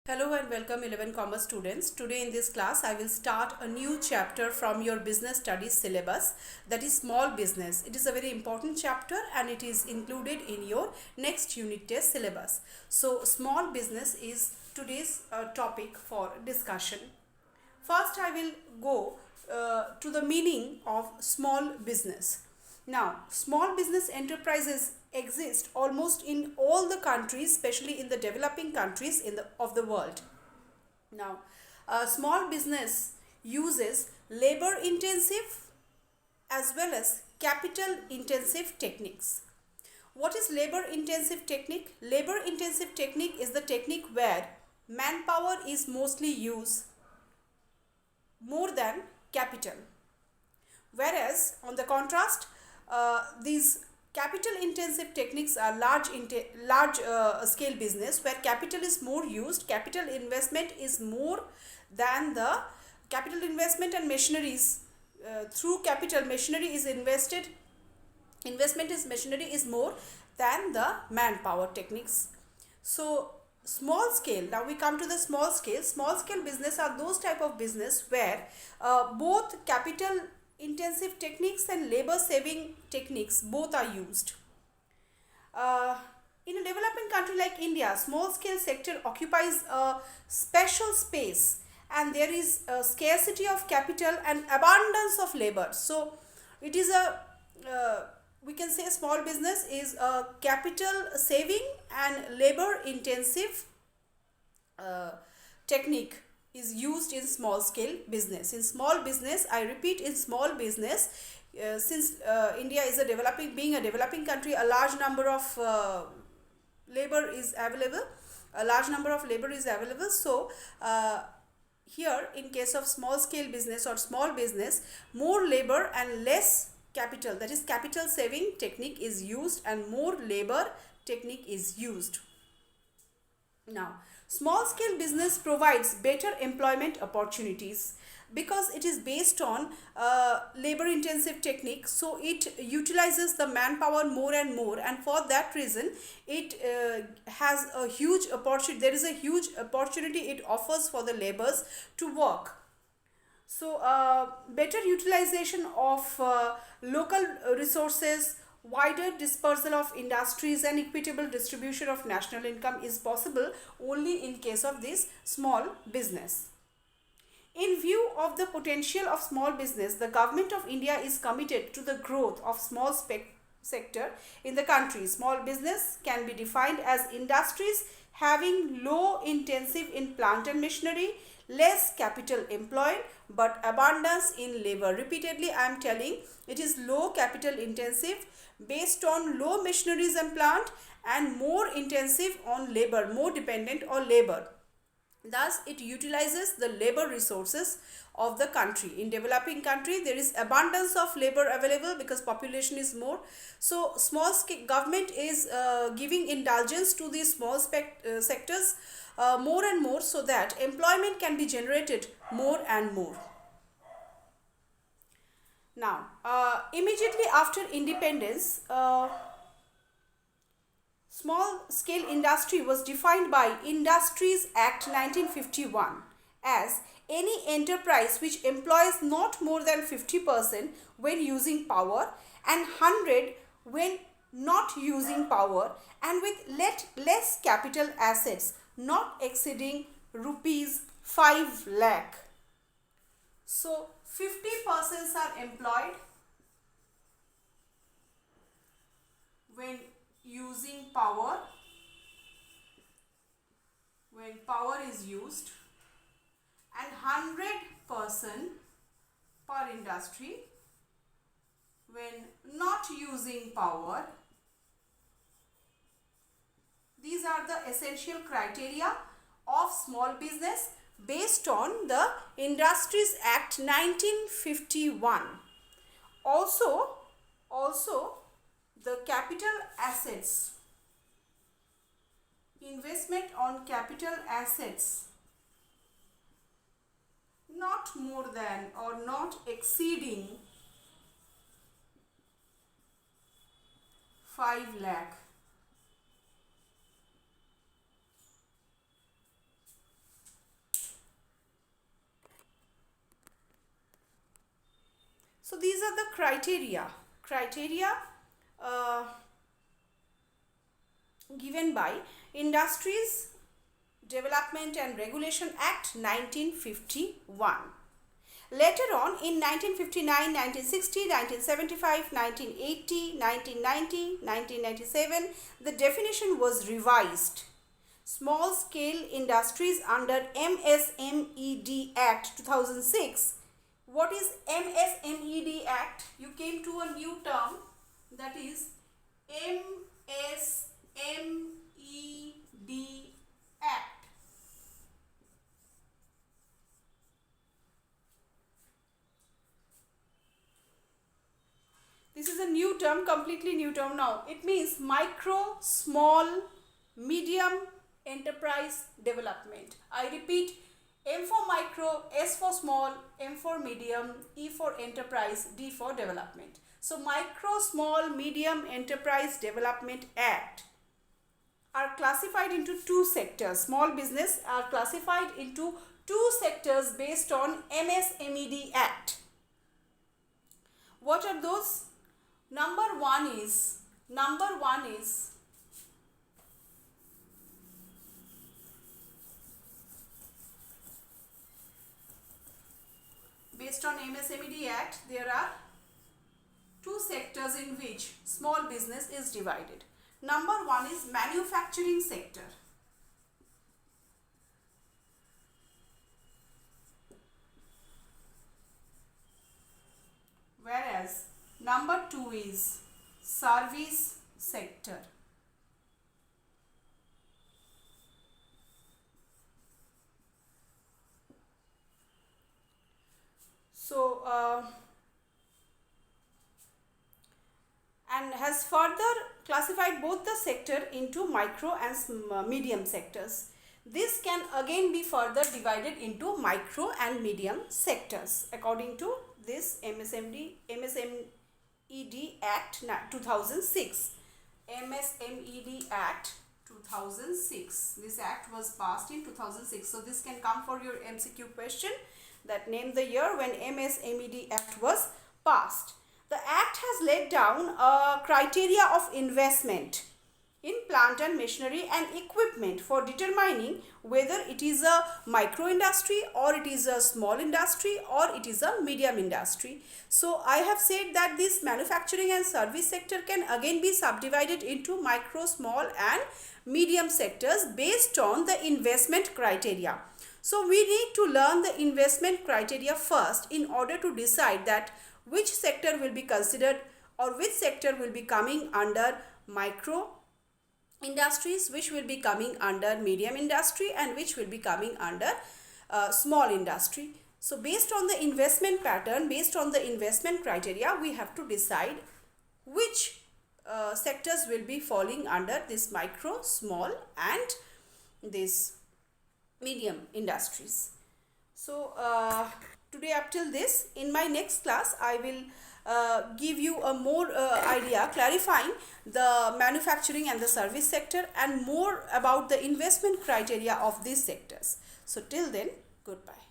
Hello and welcome 11 Commerce students. Today in this class I will start a new chapter from your business studies syllabus, that is small business. It is a very important chapter and it is included in your next unit test syllabus. So small business is today's topic for discussion. First I will go to the meaning of small business. Now, small business enterprises exist almost in all the countries, especially in the developing countries of the world. Now, small business uses labor intensive as well as capital intensive techniques. What is labor intensive technique? Labor intensive technique is the technique where manpower is mostly used more than capital. Whereas, on the contrast, these capital intensive techniques are large scale business where capital is more used. Capital investment is more than the capital investment and machineries. Through capital, machinery is invested. Investment is machinery is more than the manpower techniques. So small scale, now we come to the small scale. Small scale business are those type of business where both capital intensive techniques and labor saving techniques both are used. In a developing country like India, small scale sector occupies a special space and there is a scarcity of capital and abundance of labor. So it is a we can say small business is a capital saving and labor intensive technique is used in small scale business. In small business, I repeat, in small business, since India is being a developing country, a large number of labor is available. So here, in case of small scale business or small business, more labor and less capital, that is capital saving technique is used and more labor technique is used. Now, small scale business provides better employment opportunities because it is based on labor intensive technique, so it utilizes the manpower more and more, and for that reason it has a huge opportunity. There is a huge opportunity it offers for the laborers to work. So better utilization of local resources, wider dispersal of industries and equitable distribution of national income is possible only in case of this small business. In view of the potential of small business, the government of India is committed to the growth of small sector in the country. Small business can be defined as industries having low intensive in plant and machinery, less capital employed but abundance in labor. Repeatedly I am telling, it is low capital intensive based on low machineries and plant and more intensive on labor, more dependent on labor. Thus, it utilizes the labor resources of the country. In developing country, there is abundance of labor available because population is more. So, small scale government is giving indulgence to these small sectors more and more so that employment can be generated more and more. Now, immediately after independence, small scale industry was defined by Industries Act 1951 as any enterprise which employs not more than 50% when using power and 100 when not using power and with less capital assets not exceeding rupees 5 lakh. So 50 persons are employed when using power, when power is used, and 100% per industry when not using power. These are the essential criteria of small business based on the Industries Act 1951. Also the capital assets, investment on capital assets not more than or not exceeding 5 lakh are the criteria given by Industries Development and Regulation Act 1951. Later on, in 1959, 1960, 1975, 1980, 1990, 1997, the definition was revised. Small scale industries under MSMED Act 2006. What is MSMED Act? You came to a new term, that is MSMED Act. This is a new term, completely new term now. It means micro, small, medium enterprise development. I repeat, M for micro, S for small, M for medium, E for enterprise, D for development. So Micro, Small, Medium Enterprise Development Act are classified into two sectors. Small business are classified into two sectors based on MSMED Act. What are those? Number one is based on MSMED Act, there are two sectors in which small business is divided. Number one is manufacturing sector. Whereas number two is service sector. So, and has further classified both the sector into micro and medium sectors. This can again be further divided into micro and medium sectors according to this MSMED Act 2006. MSMED Act 2006. This act was passed in 2006. So this can come for your MCQ question, that name the year when MSMED Act was passed. The act has laid down a criteria of investment in plant and machinery and equipment for determining whether it is a micro industry or it is a small industry or it is a medium industry. So I have said that this manufacturing and service sector can again be subdivided into micro, small and medium sectors based on the investment criteria. So we need to learn the investment criteria first in order to decide that which sector will be considered or which sector will be coming under micro industries, which will be coming under medium industry and which will be coming under small industry. So based on the investment pattern, based on the investment criteria, we have to decide which sectors will be falling under this micro, small and this medium industries. So today up till this, in my next class I will give you a more idea clarifying the manufacturing and the service sector and more about the investment criteria of these sectors. So till then, goodbye.